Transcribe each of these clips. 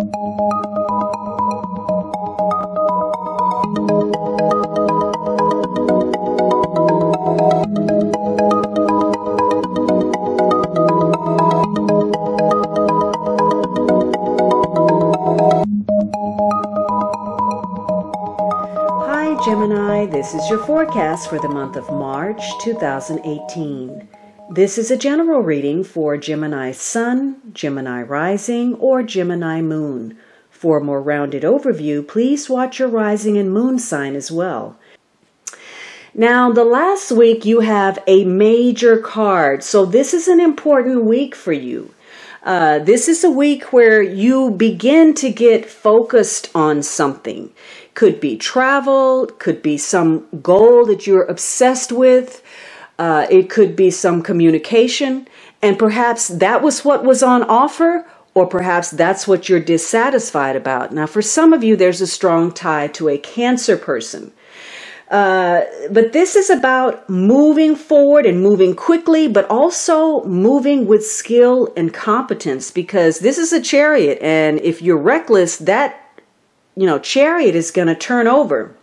Gemini, this is your forecast for the month of March 2018. This is a general reading for Gemini Sun, Gemini Rising, or Gemini Moon. For a more rounded overview, please watch your rising and moon sign as well. Now, the last week you have a major card, so this is an important week for you. This is a week where you begin to get focused on something. Could be travel, could be some goal that you're obsessed with. It could be some communication, and perhaps that was what was on offer, or perhaps that's what you're dissatisfied about. Now, for some of you, there's a strong tie to a Cancer person. But this is about moving forward and moving quickly, but also moving with skill and competence, because this is a Chariot, and if you're reckless, that Chariot is going to turn over.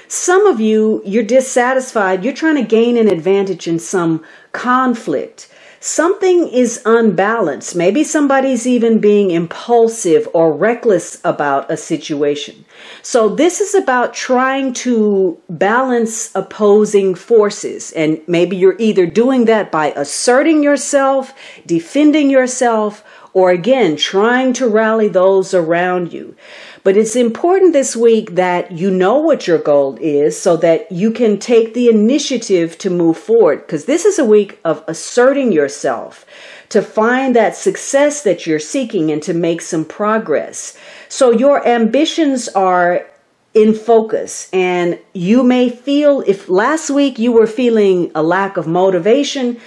Some of you, you're dissatisfied. You're trying to gain an advantage in some conflict. Something is unbalanced. Maybe somebody's even being impulsive or reckless about a situation. So this is about trying to balance opposing forces. And maybe you're either doing that by asserting yourself, defending yourself, or again, trying to rally those around you. But it's important this week that you know what your goal is so that you can take the initiative to move forward, because this is a week of asserting yourself to find that success that you're seeking and to make some progress. So your ambitions are in focus, and you may feel, if last week you were feeling a lack of motivation,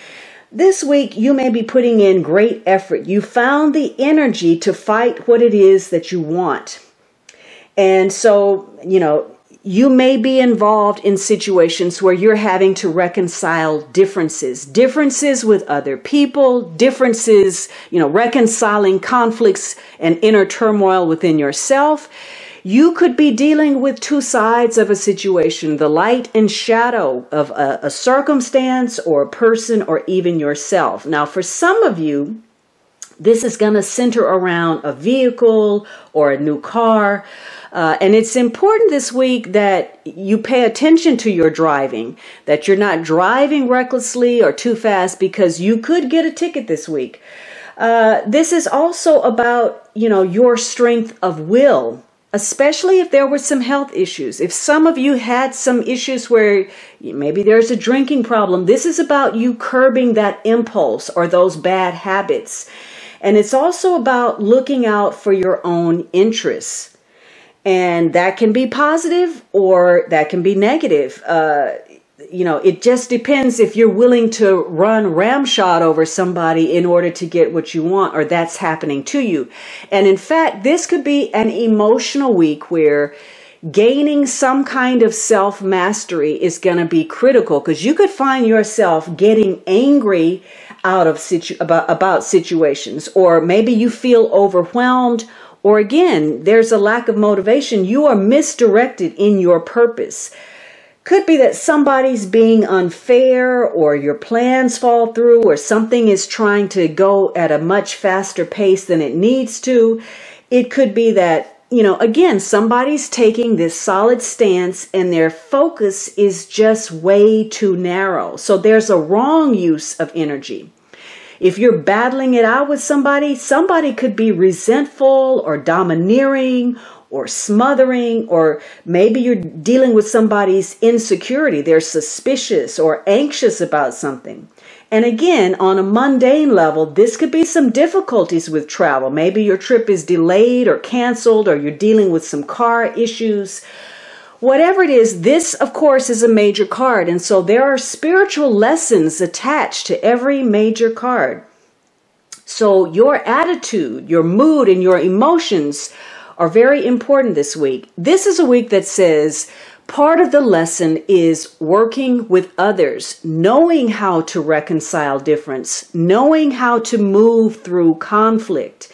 this week you may be putting in great effort. You found the energy to fight what it is that you want. And so, you may be involved in situations where you're having to reconcile differences with other people, differences, reconciling conflicts and inner turmoil within yourself. You could be dealing with two sides of a situation, the light and shadow of a circumstance or a person or even yourself. Now, for some of you, this is going to center around a vehicle or a new car. And it's important this week that you pay attention to your driving, that you're not driving recklessly or too fast, because you could get a ticket this week. This is also about, your strength of will, especially if there were some health issues. If some of you had some issues where maybe there's a drinking problem, this is about you curbing that impulse or those bad habits. And it's also about looking out for your own interests. And that can be positive or that can be negative. It just depends if you're willing to run ramshot over somebody in order to get what you want, or that's happening to you. And in fact, this could be an emotional week where gaining some kind of self-mastery is going to be critical, because you could find yourself getting angry about situations, or maybe you feel overwhelmed, or again, there's a lack of motivation. You are misdirected in your purpose. Could be that somebody's being unfair, or your plans fall through, or something is trying to go at a much faster pace than it needs to. It could be that, again, somebody's taking this solid stance and their focus is just way too narrow. So there's a wrong use of energy. If you're battling it out with somebody could be resentful or domineering or smothering, or maybe you're dealing with somebody's insecurity. They're suspicious or anxious about something. And again, on a mundane level, this could be some difficulties with travel. Maybe your trip is delayed or canceled, or you're dealing with some car issues. Whatever it is, this, of course, is a major card. And so there are spiritual lessons attached to every major card. So your attitude, your mood, and your emotions are very important this week. This is a week that says part of the lesson is working with others, knowing how to reconcile difference, knowing how to move through conflict.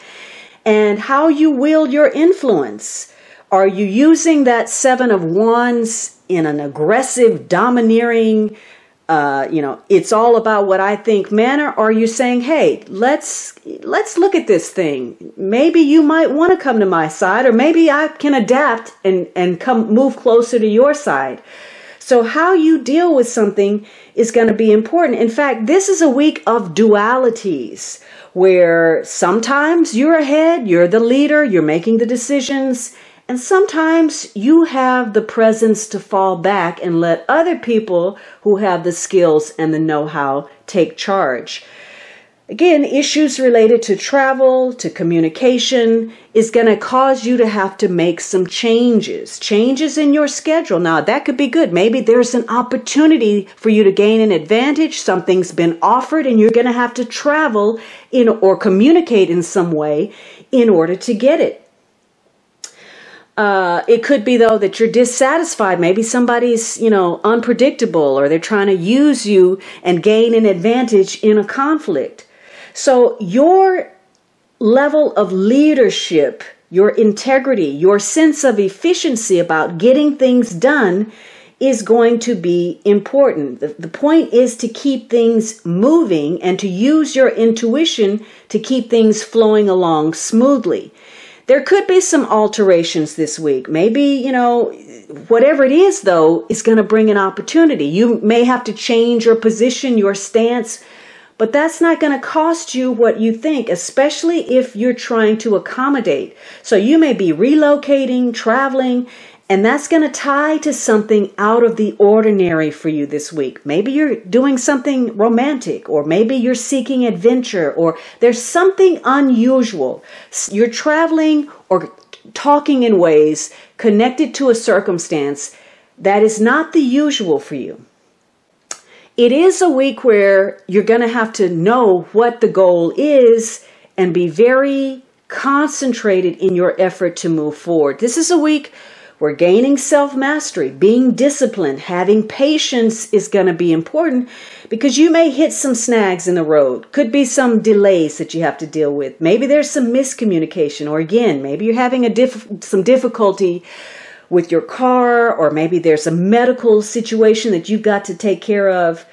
and how you wield your influence. Are you using that Seven of Wands in an aggressive, domineering, it's all about what I think manner? Or are you saying, hey, let's look at this thing. Maybe you might want to come to my side, or maybe I can adapt and move closer to your side. So how you deal with something is going to be important. In fact, this is a week of dualities, where sometimes you're ahead, you're the leader, you're making the decisions, and sometimes you have the presence to fall back and let other people who have the skills and the know-how take charge. Again, issues related to travel, to communication, is going to cause you to have to make some changes in your schedule. Now, that could be good. Maybe there's an opportunity for you to gain an advantage. Something's been offered and you're going to have to travel or communicate in some way in order to get it. It could be, though, that you're dissatisfied. Maybe somebody's, unpredictable, or they're trying to use you and gain an advantage in a conflict. So your level of leadership, your integrity, your sense of efficiency about getting things done is going to be important. The point is to keep things moving and to use your intuition to keep things flowing along smoothly. There could be some alterations this week. Maybe, whatever it is, though, is going to bring an opportunity. You may have to change your position, your stance, but that's not going to cost you what you think, especially if you're trying to accommodate. So you may be relocating, traveling, and that's going to tie to something out of the ordinary for you this week. Maybe you're doing something romantic, or maybe you're seeking adventure, or there's something unusual. You're traveling or talking in ways connected to a circumstance that is not the usual for you. It is a week where you're going to have to know what the goal is and be very concentrated in your effort to move forward. This is a week where gaining self-mastery, being disciplined, having patience is going to be important, because you may hit some snags in the road. Could be some delays that you have to deal with. Maybe there's some miscommunication, or again, maybe you're having some difficulty with your car, or maybe there's a medical situation that you've got to take care of.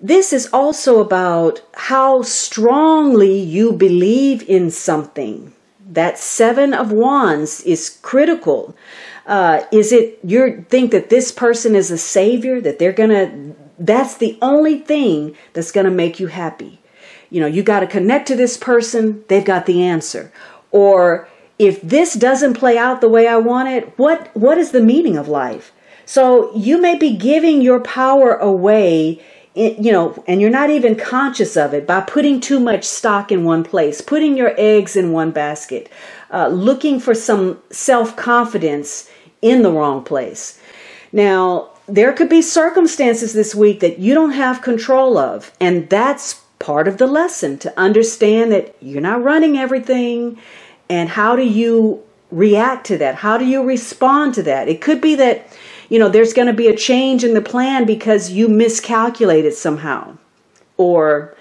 This is also about how strongly you believe in something. That Seven of Wands is critical. Is it you think that this person is a savior, that that's the only thing that's going to make you happy? You got to connect to this person, they've got the answer. Or if this doesn't play out the way I want it, what is the meaning of life? So you may be giving your power away, and you're not even conscious of it, by putting too much stock in one place, putting your eggs in one basket, looking for some self-confidence in the wrong place. Now, there could be circumstances this week that you don't have control of, and that's part of the lesson, to understand that you're not running everything. And how do you react to that? How do you respond to that? It could be that, there's going to be a change in the plan because you miscalculated somehow. Or,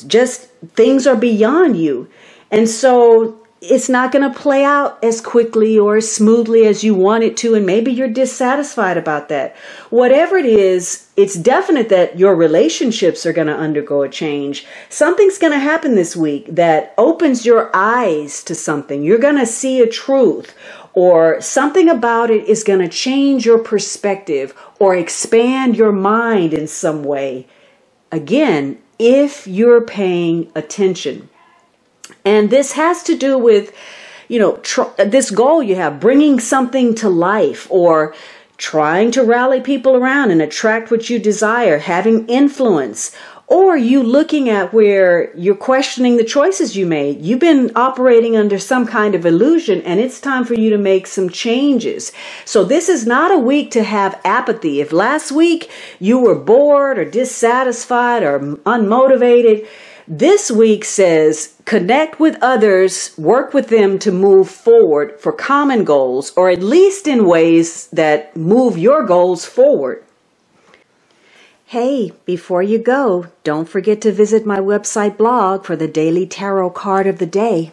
just things are beyond you. And so it's not going to play out as quickly or as smoothly as you want it to. And maybe you're dissatisfied about that. Whatever it is, it's definite that your relationships are going to undergo a change. Something's going to happen this week that opens your eyes to something. You're going to see a truth, or something about it is going to change your perspective or expand your mind in some way. Again, if you're paying attention. And this has to do with, this goal you have, bringing something to life, or trying to rally people around and attract what you desire, having influence, or you looking at where you're questioning the choices you made. You've been operating under some kind of illusion, and it's time for you to make some changes. So this is not a week to have apathy. If last week you were bored or dissatisfied or unmotivated, this week says connect with others, work with them to move forward for common goals, or at least in ways that move your goals forward. Hey, before you go, don't forget to visit my website blog for the daily tarot card of the day.